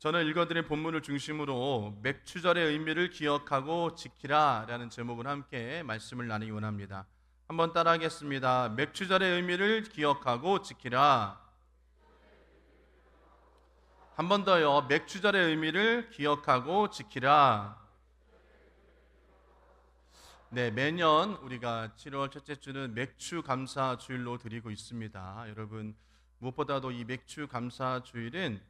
저는 읽어드린 본문을 중심으로 맥추절의 의미를 기억하고 지키라 라는 제목을 함께 말씀을 나누기 원합니다. 한번 따라하겠습니다. 맥추절의 의미를 기억하고 지키라. 한 번 더요. 맥추절의 의미를 기억하고 지키라. 네, 매년 우리가 7월 첫째 주는 맥추 감사 주일로 드리고 있습니다. 여러분, 무엇보다도 이 맥추 감사 주일은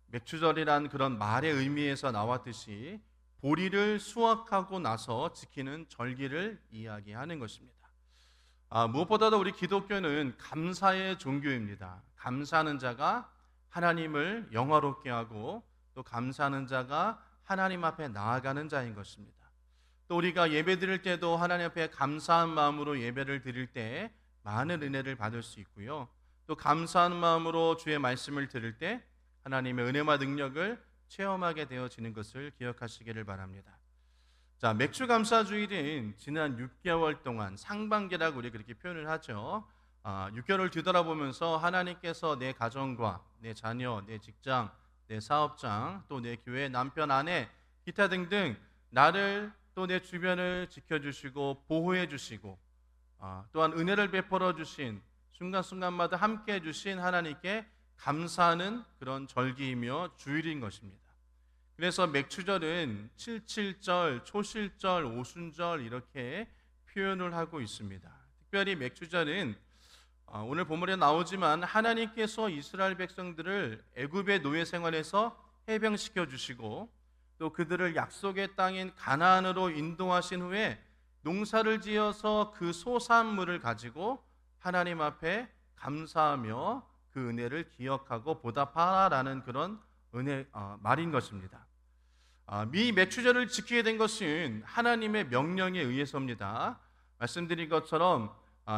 맥추절이란 그런 말의 의미에서 나왔듯이 보리를 수확하고 나서 지키는 절기를 이야기하는 것입니다. 무엇보다도 우리 기독교는 감사의 종교입니다. 감사하는 자가 하나님을 영화롭게 하고 또 감사하는 자가 하나님 앞에 나아가는 자인 것입니다. 또 우리가 예배 드릴 때도 하나님 앞에 감사한 마음으로 예배를 드릴 때 많은 은혜를 받을 수 있고요. 또 감사한 마음으로 주의 말씀을 들을 때 하나님의 은혜와 능력을 체험하게 되어지는 것을 기억하시기를 바랍니다. 자, 맥추 감사 주일은 지난 6개월 동안 상반기라고 우리 그렇게 표현을 하죠. 6개월을 뒤돌아보면서 하나님께서 내 가정과 내 자녀, 내 직장, 내 사업장, 또 내 교회, 남편, 아내, 기타 등등 나를 또 내 주변을 지켜주시고 보호해 주시고 또한 은혜를 베풀어 주신 순간순간마다 함께 해주신 하나님께 감사하는 그런 절기이며 주일인 것입니다. 그래서 맥추절은 77절, 초실절, 오순절 이렇게 표현을 하고 있습니다. 특별히 맥추절은 오늘 본문에 나오지만 하나님께서 이스라엘 백성들을 애굽의 노예 생활에서 해병시켜 주시고 또 그들을 약속의 땅인 가나안으로 인도하신 후에 농사를 지어서 그 소산물을 가지고 하나님 앞에 감사하며 그 은혜를 기억하고 보답하라라는 그런 은혜 말인 것입니다. 미 맥추절을 지키게 된 것은 하나님의 명령에 의해서입니다. 말씀드린 것처럼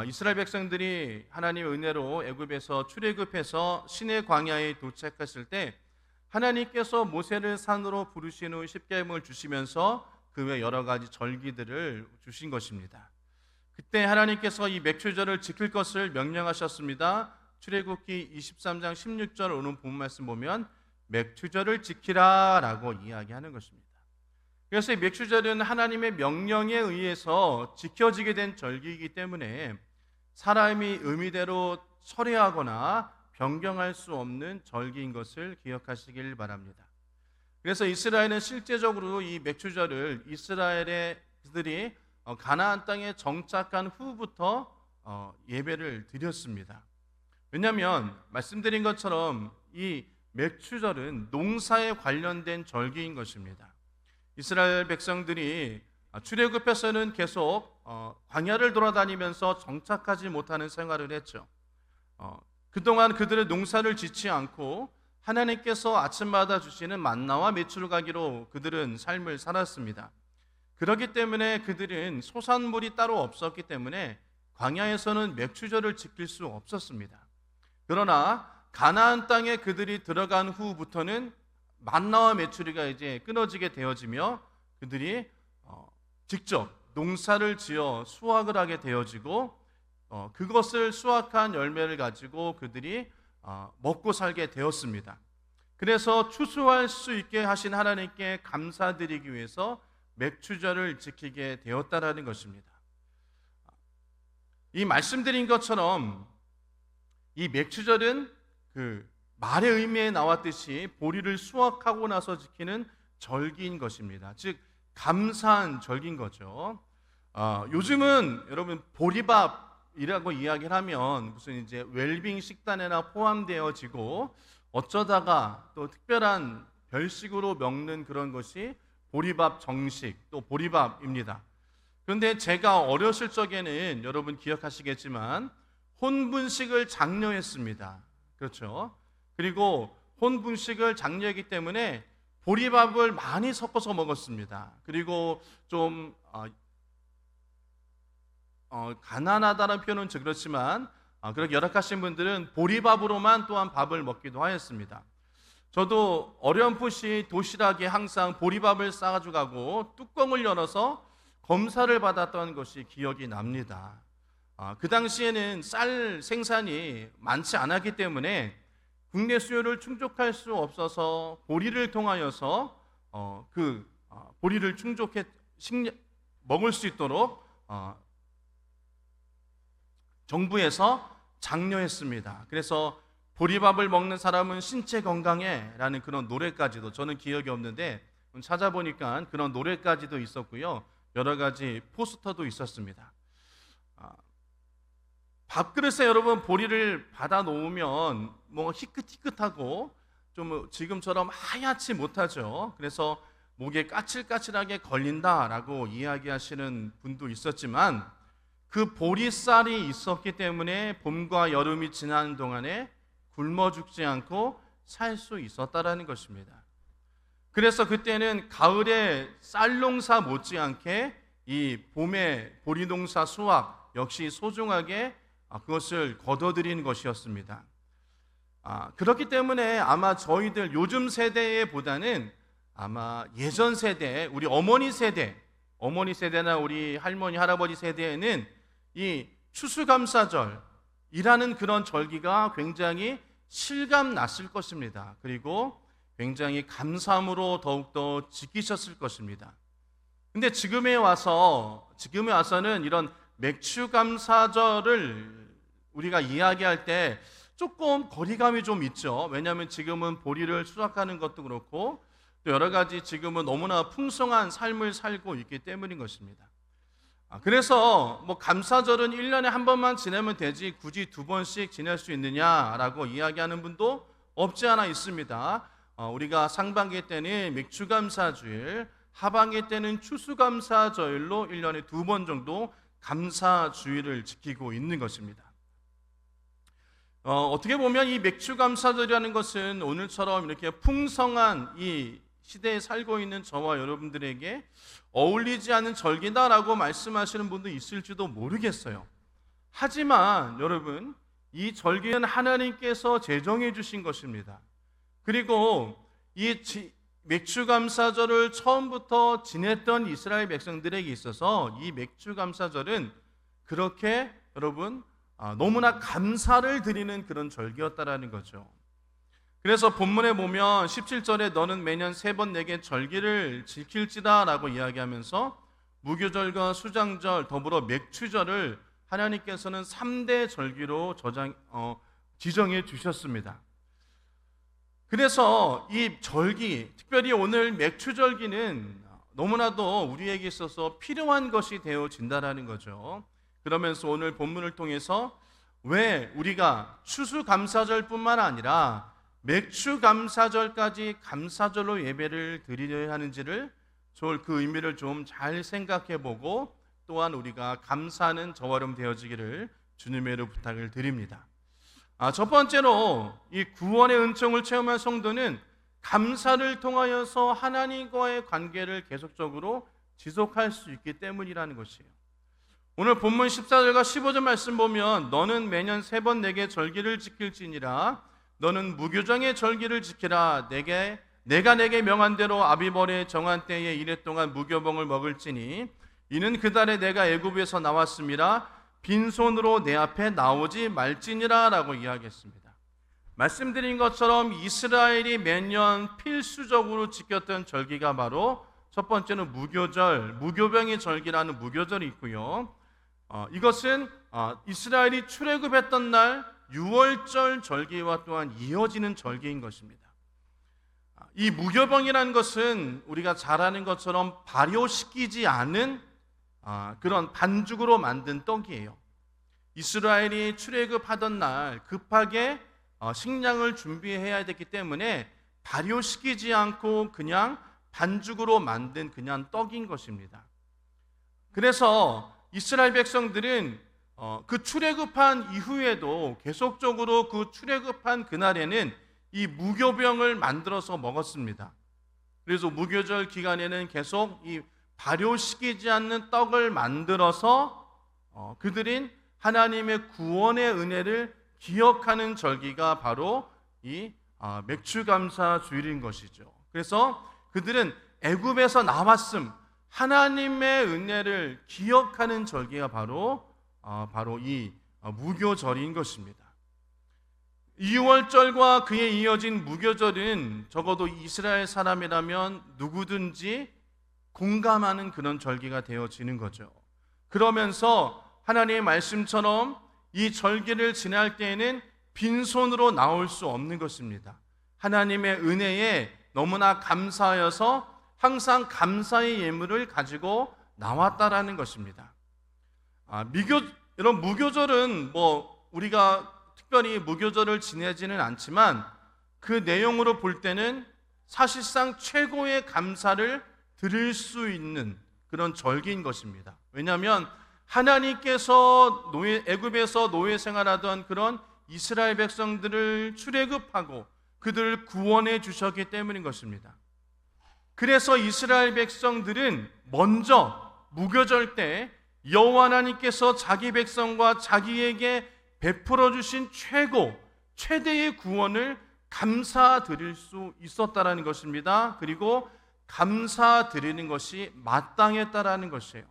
이스라엘 백성들이 하나님의 은혜로 애굽에서 출애굽해서 시내 광야에 도착했을 때 하나님께서 모세를 산으로 부르신 후 십계명을 주시면서 그 외 여러 가지 절기들을 주신 것입니다. 그때 하나님께서 이 맥추절을 지킬 것을 명령하셨습니다. 출애굽기 23장 16절 오는 본문 말씀 보면 맥추절을 지키라 라고 이야기하는 것입니다. 그래서 이 맥추절은 하나님의 명령에 의해서 지켜지게 된 절기이기 때문에 사람이 의미대로 철회하거나 변경할 수 없는 절기인 것을 기억하시길 바랍니다. 그래서 이스라엘은 실제적으로 이 맥추절을 이스라엘의 그들이 가나안 땅에 정착한 후부터 예배를 드렸습니다. 왜냐하면 말씀드린 것처럼 이 맥추절은 농사에 관련된 절기인 것입니다. 이스라엘 백성들이 출애굽해서는 계속 광야를 돌아다니면서 정착하지 못하는 생활을 했죠. 그동안 그들의 농사를 짓지 않고 하나님께서 아침마다 주시는 만나와 메추를 가기로 그들은 삶을 살았습니다. 그렇기 때문에 그들은 소산물이 따로 없었기 때문에 광야에서는 맥추절을 지킬 수 없었습니다. 그러나 가나안 땅에 그들이 들어간 후부터는 만나와 메추리가 이제 끊어지게 되어지며 그들이 직접 농사를 지어 수확을 하게 되어지고 그것을 수확한 열매를 가지고 그들이 먹고 살게 되었습니다. 그래서 추수할 수 있게 하신 하나님께 감사드리기 위해서 맥추절을 지키게 되었다라는 것입니다. 이 말씀드린 것처럼 이 맥추절은 그 말의 의미에 나왔듯이 보리를 수확하고 나서 지키는 절기인 것입니다. 즉 감사한 절기인 거죠. 요즘은 여러분 보리밥이라고 이야기를 하면 무슨 이제 웰빙 식단에나 포함되어지고 어쩌다가 또 특별한 별식으로 먹는 그런 것이 보리밥 정식 또 보리밥입니다. 그런데 제가 어렸을 적에는 여러분 기억하시겠지만 혼분식을 장려했습니다. 그렇죠? 그리고 혼분식을 장려했기 때문에 보리밥을 많이 섞어서 먹었습니다. 그리고 좀 가난하다는 표현은 그렇지만 그렇게 열악하신 분들은 보리밥으로만 또한 밥을 먹기도 하였습니다. 저도 어렴풋이 도시락에 항상 보리밥을 싸가지고 가고 뚜껑을 열어서 검사를 받았던 것이 기억이 납니다. 그 당시에는 쌀 생산이 많지 않았기 때문에 국내 수요를 충족할 수 없어서 보리를 통하여서 보리를 먹을 수 있도록 정부에서 장려했습니다. 그래서 보리밥을 먹는 사람은 신체 건강해라는 그런 노래까지도, 저는 기억이 없는데 찾아보니까 그런 노래까지도 있었고요. 여러 가지 포스터도 있었습니다. 밥그릇에 여러분 보리를 받아 놓으면 뭐 희끗희끗하고 좀 지금처럼 하얗지 못하죠. 그래서 목에 까칠까칠하게 걸린다라고 이야기하시는 분도 있었지만, 그 보리쌀이 있었기 때문에 봄과 여름이 지나는 동안에 굶어 죽지 않고 살 수 있었다라는 것입니다. 그래서 그때는 가을에 쌀 농사 못지않게 이 봄에 보리 농사 수확 역시 소중하게 그것을 거둬들이는 것이었습니다. 그렇기 때문에 아마 저희들 요즘 세대보다는 아마 예전 세대, 우리 어머니 세대나 우리 할머니, 할아버지 세대에는 이 추수감사절이라는 그런 절기가 굉장히 실감 났을 것입니다. 그리고 굉장히 감사함으로 더욱더 지키셨을 것입니다. 근데 지금에 와서는 이런 맥추감사절을 우리가 이야기할 때 조금 거리감이 좀 있죠. 왜냐하면 지금은 보리를 수확하는 것도 그렇고 또 여러 가지 지금은 너무나 풍성한 삶을 살고 있기 때문인 것입니다. 그래서 뭐 감사절은 1년에 한 번만 지내면 되지 굳이 2번씩 지낼 수 있느냐라고 이야기하는 분도 없지 않아 있습니다. 우리가 상반기 때는 맥추감사주일, 하반기 때는 추수감사절로 1년에 2번 정도 감사주일을 지키고 있는 것입니다. 어떻게 보면 이 맥추감사절이라는 것은 오늘처럼 이렇게 풍성한 이 시대에 살고 있는 저와 여러분들에게 어울리지 않는 절기다라고 말씀하시는 분도 있을지도 모르겠어요. 하지만 여러분, 이 절기는 하나님께서 제정해 주신 것입니다. 그리고 이 맥추감사절을 처음부터 지냈던 이스라엘 백성들에게 있어서 이 맥추감사절은 그렇게 여러분 너무나 감사를 드리는 그런 절기였다라는 거죠. 그래서 본문에 보면 17절에 너는 매년 3번 내게 절기를 지킬지다 라고 이야기하면서 무교절과 수장절 더불어 맥추절을 하나님께서는 3대 절기로 지정해 주셨습니다. 그래서 이 절기, 특별히 오늘 맥추절기는 너무나도 우리에게 있어서 필요한 것이 되어진다라는 거죠. 그러면서 오늘 본문을 통해서 왜 우리가 추수감사절뿐만 아니라 맥추감사절까지 감사절로 예배를 드리려야 하는지를 그 의미를 좀 잘 생각해보고 또한 우리가 감사하는 저와 여러분 되어지기를 주님의 부탁을 드립니다. 첫 번째로 이 구원의 은총을 체험한 성도는 감사를 통하여서 하나님과의 관계를 계속적으로 지속할 수 있기 때문이라는 것이에요. 오늘 본문 14절과 15절 말씀 보면 너는 매년 3번 내게 절기를 지킬지니라 너는 무교정의 절기를 지키라 내가 내게 명한 대로 아비벌의 정한 때에 이래 동안 무교봉을 먹을지니 이는 그 달에 내가 애굽에서 나왔음이라 빈손으로 내 앞에 나오지 말지니라 라고 이야기했습니다. 말씀드린 것처럼 이스라엘이 매년 필수적으로 지켰던 절기가 바로 첫 번째는 무교절, 무교병의 절기라는 무교절이 있고요. 이것은 이스라엘이 출애굽했던 날 6월절 절기와 또한 이어지는 절기인 것입니다. 이 무교병이라는 것은 우리가 잘 아는 것처럼 발효시키지 않은 그런 반죽으로 만든 떡이에요. 이스라엘이 출애굽하던 날 급하게 식량을 준비해야 됐기 때문에 발효시키지 않고 그냥 반죽으로 만든 그냥 떡인 것입니다. 그래서 이스라엘 백성들은 그 출애굽한 이후에도 계속적으로 그 출애굽한 그날에는 이 무교병을 만들어서 먹었습니다. 그래서 무교절 기간에는 계속 이 발효시키지 않는 떡을 만들어서 그들인 하나님의 구원의 은혜를 기억하는 절기가 바로 이 맥추감사 주일인 것이죠. 그래서 그들은 애굽에서 나왔음, 하나님의 은혜를 기억하는 절기가 바로 이 무교절인 것입니다. 유월절과 그에 이어진 무교절은 적어도 이스라엘 사람이라면 누구든지 공감하는 그런 절기가 되어지는 거죠. 그러면서 하나님의 말씀처럼 이 절기를 지날 때에는 빈손으로 나올 수 없는 것입니다. 하나님의 은혜에 너무나 감사하여서 항상 감사의 예물을 가지고 나왔다라는 것입니다. 여러분, 무교절은 우리가 특별히 무교절을 지내지는 않지만 그 내용으로 볼 때는 사실상 최고의 감사를 드릴 수 있는 그런 절기인 것입니다. 왜냐하면 하나님께서 애굽에서 노예 생활하던 그런 이스라엘 백성들을 출애굽하고 그들을 구원해 주셨기 때문인 것입니다. 그래서 이스라엘 백성들은 먼저 무교절 때 여호와 하나님께서 자기 백성과 자기에게 베풀어 주신 최대의 구원을 감사드릴 수 있었다라는 것입니다. 그리고 감사드리는 것이 마땅했다라는 것이에요.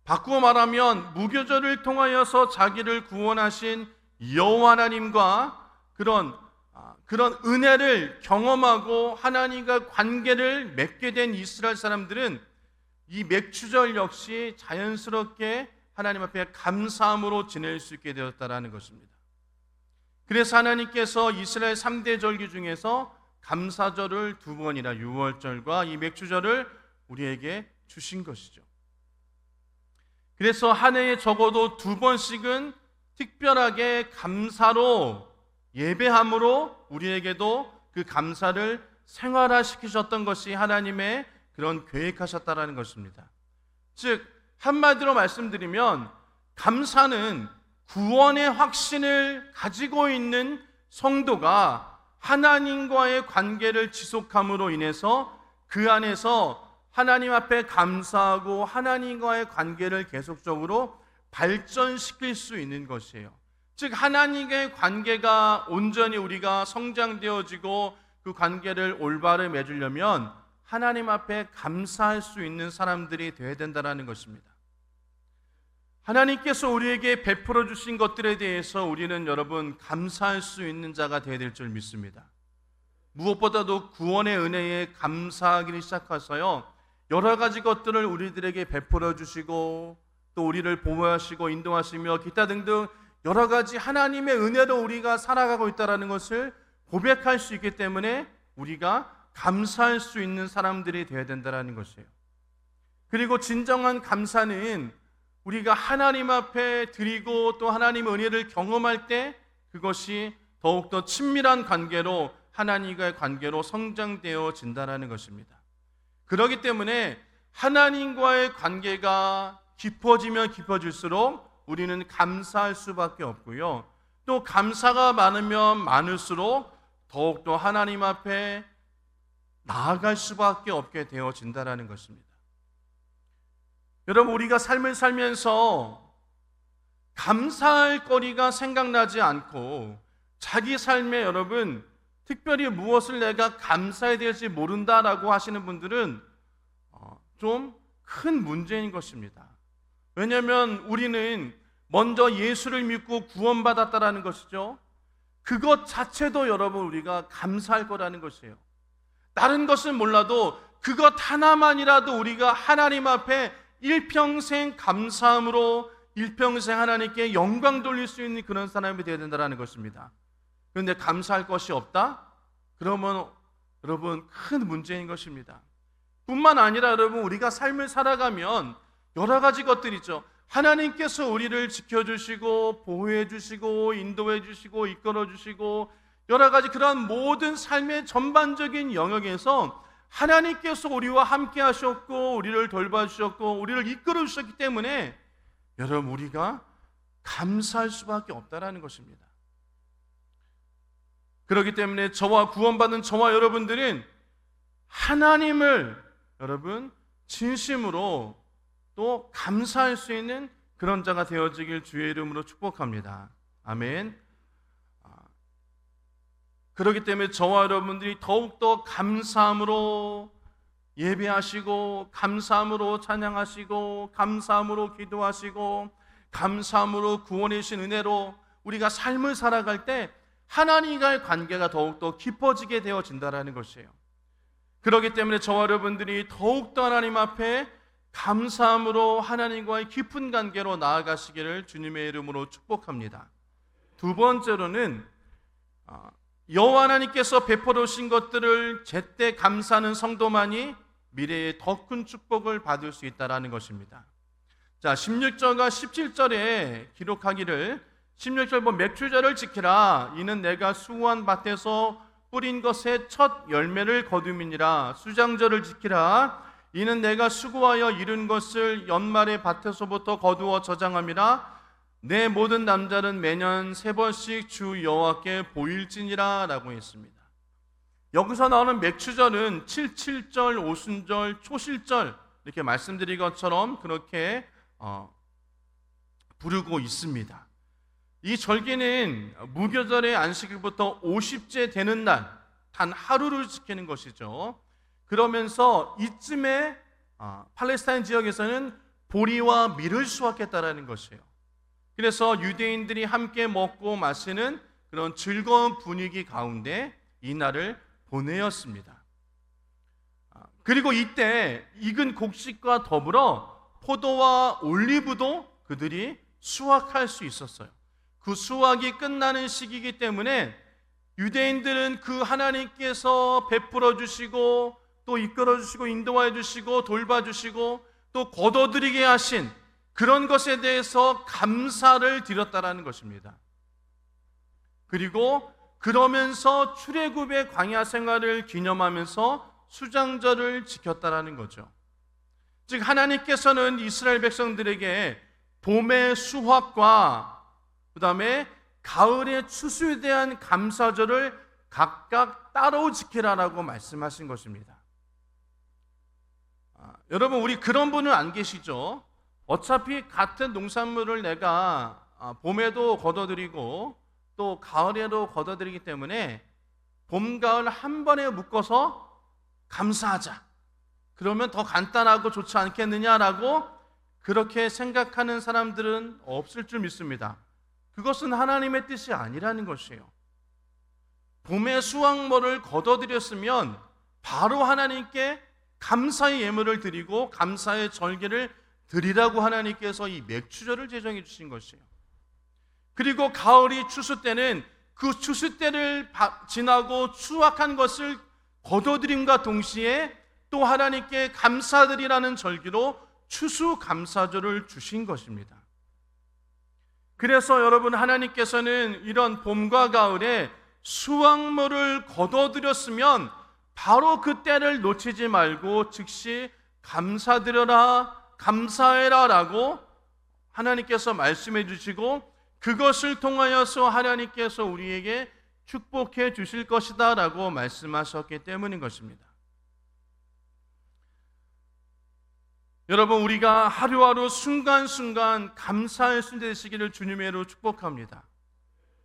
바꾸어 말하면 무교절을 통하여서 자기를 구원하신 여호와 하나님과 그런 은혜를 경험하고 하나님과 관계를 맺게 된 이스라엘 사람들은 이 맥추절 역시 자연스럽게 하나님 앞에 감사함으로 지낼 수 있게 되었다라는 것입니다. 그래서 하나님께서 이스라엘 3대 절기 중에서 감사절을 2번이나 유월절과 이 맥추절을 우리에게 주신 것이죠. 그래서 한 해에 적어도 2번씩은 특별하게 감사로 예배함으로 우리에게도 그 감사를 생활화시키셨던 것이 하나님의 그런 계획하셨다라는 것입니다. 즉 한마디로 말씀드리면 감사는 구원의 확신을 가지고 있는 성도가 하나님과의 관계를 지속함으로 인해서 그 안에서 하나님 앞에 감사하고 하나님과의 관계를 계속적으로 발전시킬 수 있는 것이에요. 즉 하나님과의 관계가 온전히 우리가 성장되어지고 그 관계를 올바르게 맺으려면 하나님 앞에 감사할 수 있는 사람들이 되어야 된다는 것입니다. 하나님께서 우리에게 베풀어 주신 것들에 대해서 우리는 여러분 감사할 수 있는 자가 되어야 될 줄 믿습니다. 무엇보다도 구원의 은혜에 감사하기 시작해서요 여러 가지 것들을 우리들에게 베풀어 주시고 또 우리를 보호하시고 인도하시며 기타 등등 여러 가지 하나님의 은혜로 우리가 살아가고 있다는 것을 고백할 수 있기 때문에 우리가 감사할 수 있는 사람들이 되어야 된다는 것이에요. 그리고 진정한 감사는 우리가 하나님 앞에 드리고 또 하나님의 은혜를 경험할 때 그것이 더욱더 친밀한 관계로 하나님과의 관계로 성장되어진다는 것입니다. 그렇기 때문에 하나님과의 관계가 깊어지면 깊어질수록 우리는 감사할 수밖에 없고요. 또 감사가 많으면 많을수록 더욱더 하나님 앞에 나아갈 수밖에 없게 되어진다는 것입니다. 여러분 우리가 삶을 살면서 감사할 거리가 생각나지 않고 자기 삶에 여러분 특별히 무엇을 내가 감사해야 될지 모른다라고 하시는 분들은 좀 큰 문제인 것입니다. 왜냐하면 우리는 먼저 예수를 믿고 구원받았다라는 것이죠. 그것 자체도 여러분 우리가 감사할 거라는 것이에요. 다른 것은 몰라도 그것 하나만이라도 우리가 하나님 앞에 일평생 감사함으로 일평생 하나님께 영광 돌릴 수 있는 그런 사람이 되어야 된다는 것입니다. 그런데 감사할 것이 없다? 그러면 여러분 큰 문제인 것입니다. 뿐만 아니라 여러분 우리가 삶을 살아가면 여러 가지 것들이 있죠. 하나님께서 우리를 지켜주시고 보호해 주시고 인도해 주시고 이끌어 주시고 여러 가지 그런 모든 삶의 전반적인 영역에서 하나님께서 우리와 함께 하셨고 우리를 돌봐주셨고 우리를 이끌어 주셨기 때문에 여러분 우리가 감사할 수밖에 없다는 것입니다. 그렇기 때문에 저와 구원받은 저와 여러분들은 하나님을 여러분 진심으로 또 감사할 수 있는 그런 자가 되어지길 주의 이름으로 축복합니다. 아멘. 그렇기 때문에 저와 여러분들이 더욱더 감사함으로 예배하시고 감사함으로 찬양하시고 감사함으로 기도하시고 감사함으로 구원해 주신 은혜로 우리가 삶을 살아갈 때 하나님과의 관계가 더욱더 깊어지게 되어진다는 것이에요. 그렇기 때문에 저와 여러분들이 더욱더 하나님 앞에 감사함으로 하나님과의 깊은 관계로 나아가시기를 주님의 이름으로 축복합니다. 두 번째로는 여호와 하나님께서 베풀어 주신 것들을 제때 감사하는 성도만이 미래에 더 큰 축복을 받을 수 있다는 것입니다. 자, 16절과 17절에 기록하기를 16절 맥추절을 지키라. 이는 내가 수고한 밭에서 뿌린 것의 첫 열매를 거둠이니라. 수장절을 지키라. 이는 내가 수고하여 이룬 것을 연말에 밭에서부터 거두어 저장함이라. 내 모든 남자는 매년 3번씩 주 여호와께 보일지니라 라고 했습니다. 여기서 나오는 맥추절은 77절, 오순절, 초실절 이렇게 말씀드린 것처럼 그렇게 부르고 있습니다. 이 절기는 무교절의 안식일부터 50째 되는 날 단 하루를 지키는 것이죠. 그러면서 이쯤에 팔레스타인 지역에서는 보리와 밀을 수확했다라는 것이에요. 그래서 유대인들이 함께 먹고 마시는 그런 즐거운 분위기 가운데 이 날을 보내었습니다. 그리고 이때 익은 곡식과 더불어 포도와 올리브도 그들이 수확할 수 있었어요. 그 수확이 끝나는 시기이기 때문에 유대인들은 그 하나님께서 베풀어 주시고 또 이끌어 주시고 인도하여 주시고 돌봐 주시고 또 거둬들이게 하신 그런 것에 대해서 감사를 드렸다라는 것입니다. 그리고 그러면서 출애굽의 광야 생활을 기념하면서 수장절을 지켰다라는 거죠. 즉 하나님께서는 이스라엘 백성들에게 봄의 수확과 그 다음에 가을의 추수에 대한 감사절을 각각 따로 지키라라고 말씀하신 것입니다. 여러분 우리 그런 분은 안 계시죠? 어차피 같은 농산물을 내가 봄에도 걷어들이고 또 가을에도 걷어들이기 때문에 봄, 가을 한 번에 묶어서 감사하자. 그러면 더 간단하고 좋지 않겠느냐라고 그렇게 생각하는 사람들은 없을 줄 믿습니다. 그것은 하나님의 뜻이 아니라는 것이에요. 봄의 수확물을 거둬들였으면 바로 하나님께 감사의 예물을 드리고 감사의 절기를 드리라고 하나님께서 이 맥추절을 제정해 주신 것이에요. 그리고 가을이 추수 때는 그 추수 때를 지나고 수확한 것을 거둬들임과 동시에 또 하나님께 감사드리라는 절기로 추수 감사절을 주신 것입니다. 그래서 여러분 하나님께서는 이런 봄과 가을에 수확물을 거둬들였으면 바로 그 때를 놓치지 말고 즉시 감사드려라, 감사해라 라고 하나님께서 말씀해 주시고 그것을 통하여서 하나님께서 우리에게 축복해 주실 것이다 라고 말씀하셨기 때문인 것입니다. 여러분 우리가 하루하루 순간순간 감사할 수 되시기를 주님의 이름으로 축복합니다.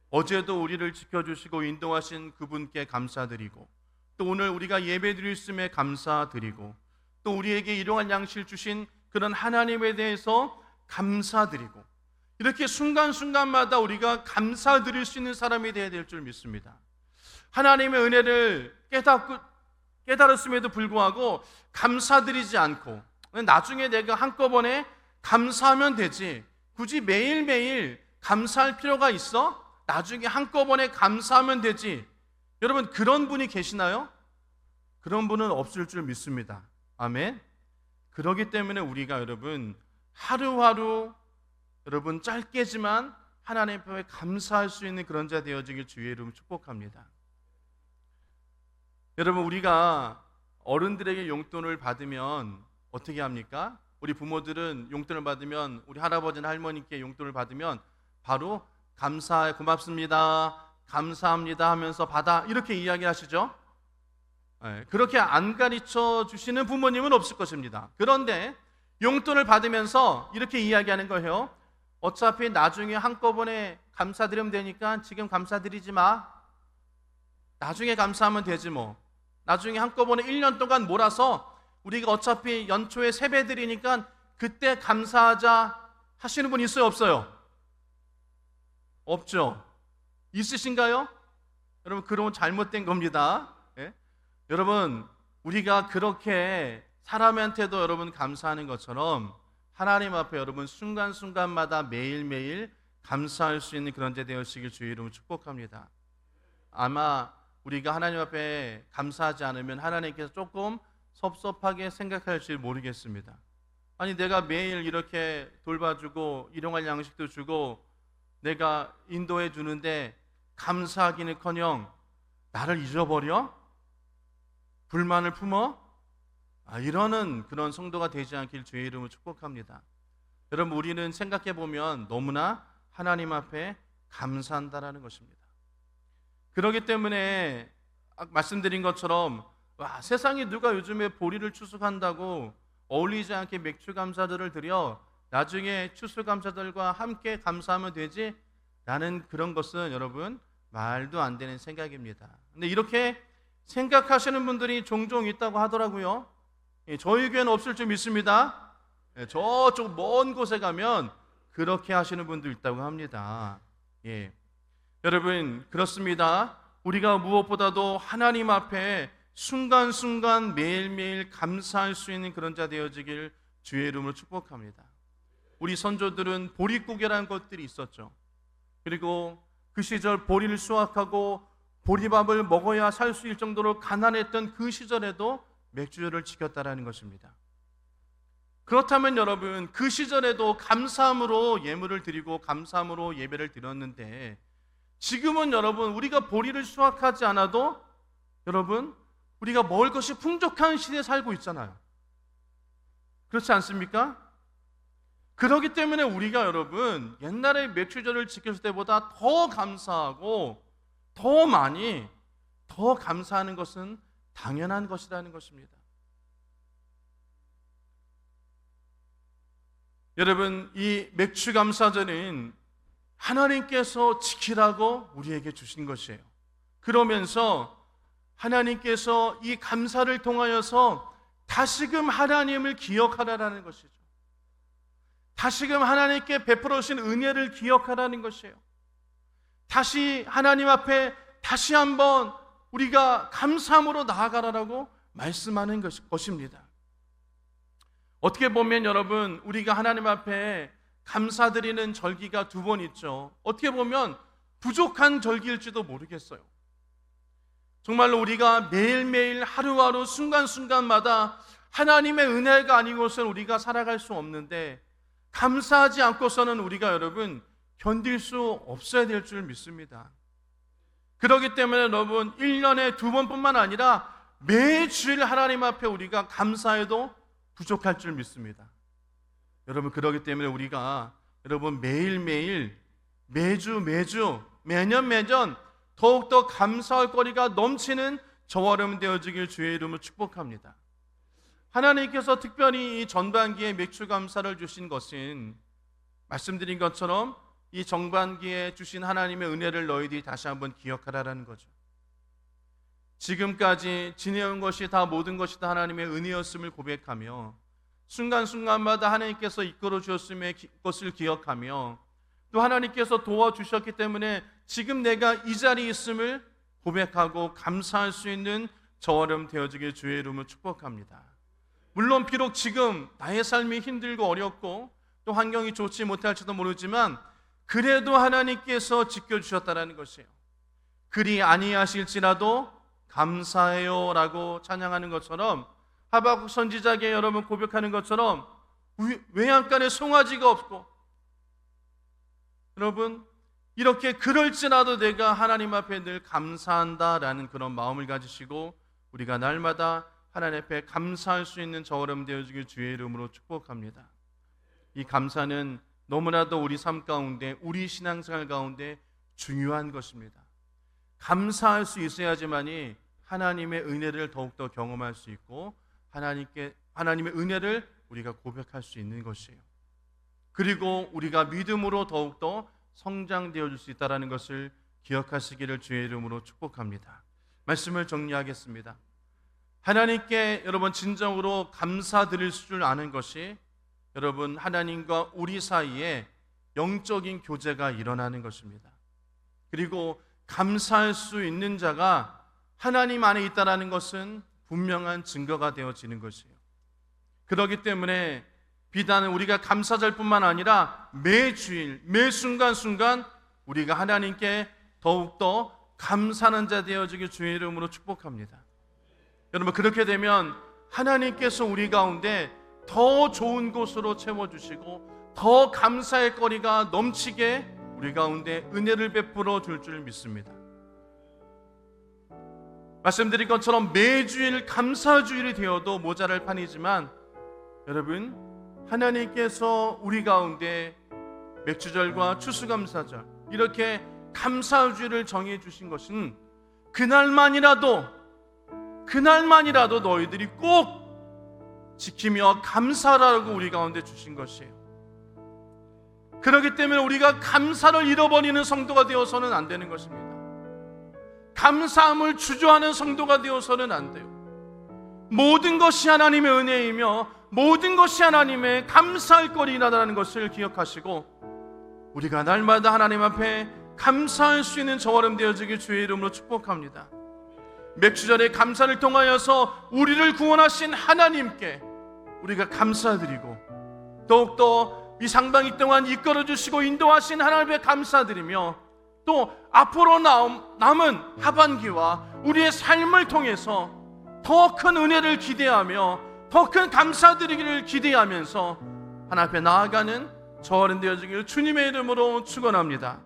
어제도 우리를 지켜주시고 인도하신 그분께 감사드리고 또 오늘 우리가 예배드릴 수 있음에 감사드리고 또 우리에게 일용할 양식을 주신 그런 하나님에 대해서 감사드리고 이렇게 순간순간마다 우리가 감사드릴 수 있는 사람이 되어야 될 줄 믿습니다. 하나님의 은혜를 깨달았음에도 불구하고 감사드리지 않고 나중에 내가 한꺼번에 감사하면 되지 굳이 매일매일 감사할 필요가 있어? 나중에 한꺼번에 감사하면 되지. 여러분 그런 분이 계시나요? 그런 분은 없을 줄 믿습니다. 아멘. 그렇기 때문에 우리가 여러분 하루하루 여러분 짧게지만 하나님 앞에 감사할 수 있는 그런 자 되어지길 주의 이름 축복합니다. 여러분 우리가 어른들에게 용돈을 받으면 어떻게 합니까? 우리 부모들은 용돈을 받으면 우리 할아버지나 할머니께 용돈을 받으면 바로 감사해 고맙습니다 감사합니다 하면서 받아 이렇게 이야기하시죠. 그렇게 안 가르쳐 주시는 부모님은 없을 것입니다. 그런데 용돈을 받으면서 이렇게 이야기하는 거예요. 어차피 나중에 한꺼번에 감사드리면 되니까 지금 감사드리지 마. 나중에 감사하면 되지 뭐. 나중에 한꺼번에 1년 동안 몰아서 우리가 어차피 연초에 세배 드리니까 그때 감사하자 하시는 분 있어요 없어요? 없죠? 있으신가요? 여러분, 그런 잘못된 겁니다. 예? 여러분, 우리가 그렇게 사람한테도 여러분 감사하는 것처럼 하나님 앞에 여러분 순간순간마다 매일매일 감사할 수 있는 그런 자 되시길 주의 이름으로 축복합니다. 아마 우리가 하나님 앞에 감사하지 않으면 하나님께서 조금 섭섭하게 생각할지 모르겠습니다. 아니, 내가 매일 이렇게 돌봐주고 일용할 양식도 주고 내가 인도해 주는데 감사하기는커녕 나를 잊어버려? 불만을 품어? 이러는 그런 성도가 되지 않길 주의 이름으로 축복합니다. 여러분, 우리는 생각해 보면 너무나 하나님 앞에 감사한다라는 것입니다. 그렇기 때문에 말씀드린 것처럼 세상에 누가 요즘에 보리를 추수한다고 어울리지 않게 맥주 감사들을 드려 나중에 추수감사들과 함께 감사하면 되지? 라는 그런 것은 여러분 말도 안 되는 생각입니다. 근데 이렇게 생각하시는 분들이 종종 있다고 하더라고요. 저희 교회는 없을 줄 믿습니다. 저쪽 먼 곳에 가면 그렇게 하시는 분도 있다고 합니다. 예. 여러분, 그렇습니다. 우리가 무엇보다도 하나님 앞에 순간순간 매일매일 감사할 수 있는 그런 자 되어지길 주의 이름으로 축복합니다. 우리 선조들은 보릿고개라는 것들이 있었죠. 그리고 그 시절 보리를 수확하고 보리밥을 먹어야 살 수 있을 정도로 가난했던 그 시절에도 맥주를 지켰다라는 것입니다. 그렇다면 여러분, 그 시절에도 감사함으로 예물을 드리고 감사함으로 예배를 드렸는데 지금은 여러분 우리가 보리를 수확하지 않아도 여러분 우리가 먹을 것이 풍족한 시대에 살고 있잖아요. 그렇지 않습니까? 그렇기 때문에 우리가 여러분 옛날에 맥주절을 지켰을 때보다 더 감사하고 더 많이 더 감사하는 것은 당연한 것이라는 것입니다. 여러분, 이 맥주 감사절은 하나님께서 지키라고 우리에게 주신 것이에요. 그러면서 하나님께서 이 감사를 통하여서 다시금 하나님을 기억하라는 것이죠. 다시금 하나님께 베풀어 주신 은혜를 기억하라는 것이에요. 다시 하나님 앞에 다시 한번 우리가 감사함으로 나아가라고 말씀하는 것입니다. 어떻게 보면 여러분 우리가 하나님 앞에 감사드리는 절기가 두 번 있죠. 어떻게 보면 부족한 절기일지도 모르겠어요. 정말로 우리가 매일매일 하루하루 순간순간마다 하나님의 은혜가 아니고서는 우리가 살아갈 수 없는데 감사하지 않고서는 우리가 여러분 견딜 수 없어야 될 줄 믿습니다. 그렇기 때문에 여러분 1년에 두 번뿐만 아니라 매주일 하나님 앞에 우리가 감사해도 부족할 줄 믿습니다. 여러분, 그렇기 때문에 우리가 여러분 매일매일 매주 매년 더욱더 감사할 거리가 넘치는 저와 여러분 되어지길 주의 이름으로 축복합니다. 하나님께서 특별히 이 전반기에 맥주 감사를 주신 것은 말씀드린 것처럼 이 전반기에 주신 하나님의 은혜를 너희들이 다시 한번 기억하라는 거죠. 지금까지 지내온 것이 다 모든 것이 다 하나님의 은혜였음을 고백하며 순간순간마다 하나님께서 이끌어 주셨음의 것을 기억하며 또 하나님께서 도와주셨기 때문에 지금 내가 이 자리에 있음을 고백하고 감사할 수 있는 저와 여러분 되어지길 주의 이름으로 축복합니다. 물론 비록 지금 나의 삶이 힘들고 어렵고 또 환경이 좋지 못할지도 모르지만 그래도 하나님께서 지켜주셨다는 것이에요. 그리 아니하실지라도 감사해요 라고 찬양하는 것처럼 하박국 선지자에게 여러분 고백하는 것처럼 외양간에 송아지가 없고 여러분 이렇게 그럴지라도 내가 하나님 앞에 늘 감사한다라는 그런 마음을 가지시고 우리가 날마다 하나님 앞에 감사할 수 있는 저와 여러분 되어주길 주의 이름으로 축복합니다. 이 감사는 너무나도 우리 삶 가운데 우리 신앙생활 가운데 중요한 것입니다. 감사할 수 있어야지만이 하나님의 은혜를 더욱더 경험할 수 있고 하나님의 은혜를 우리가 고백할 수 있는 것이에요. 그리고 우리가 믿음으로 더욱더 성장되어 줄 수 있다는 것을 기억하시기를 주의 이름으로 축복합니다. 말씀을 정리하겠습니다. 하나님께 여러분 진정으로 감사드릴 줄 아는 것이 여러분 하나님과 우리 사이에 영적인 교제가 일어나는 것입니다. 그리고 감사할 수 있는 자가 하나님 안에 있다는 것은 분명한 증거가 되어지는 것이에요. 그렇기 때문에 비단 우리가 감사절 뿐만 아니라 매 주일, 매 순간순간 우리가 하나님께 더욱더 감사하는 자 되어지길 주의 이름으로 축복합니다. 여러분, 그렇게 되면 하나님께서 우리 가운데 더 좋은 곳으로 채워주시고 더 감사의 거리가 넘치게 우리 가운데 은혜를 베풀어 줄 줄 믿습니다. 말씀드린 것처럼 매주일 감사주일이 되어도 모자랄 판이지만 여러분, 하나님께서 우리 가운데 맥주절과 추수감사절 이렇게 감사주일을 정해 주신 것은 그날만이라도 너희들이 꼭 지키며 감사하라고 우리 가운데 주신 것이에요. 그렇기 때문에 우리가 감사를 잃어버리는 성도가 되어서는 안 되는 것입니다. 감사함을 주저하는 성도가 되어서는 안 돼요. 모든 것이 하나님의 은혜이며 모든 것이 하나님의 감사할 거리라는 것을 기억하시고 우리가 날마다 하나님 앞에 감사할 수 있는 저와름 되어지길 주의 이름으로 축복합니다. 맥주절의 감사를 통하여서 우리를 구원하신 하나님께 우리가 감사드리고 더욱더 이 상반기 동안 이끌어주시고 인도하신 하나님께 감사드리며 또 앞으로 남은 하반기와 우리의 삶을 통해서 더 큰 은혜를 기대하며 더 큰 감사드리기를 기대하면서 하나님 앞에 나아가는 저와름 되어지길 주님의 이름으로 축원합니다.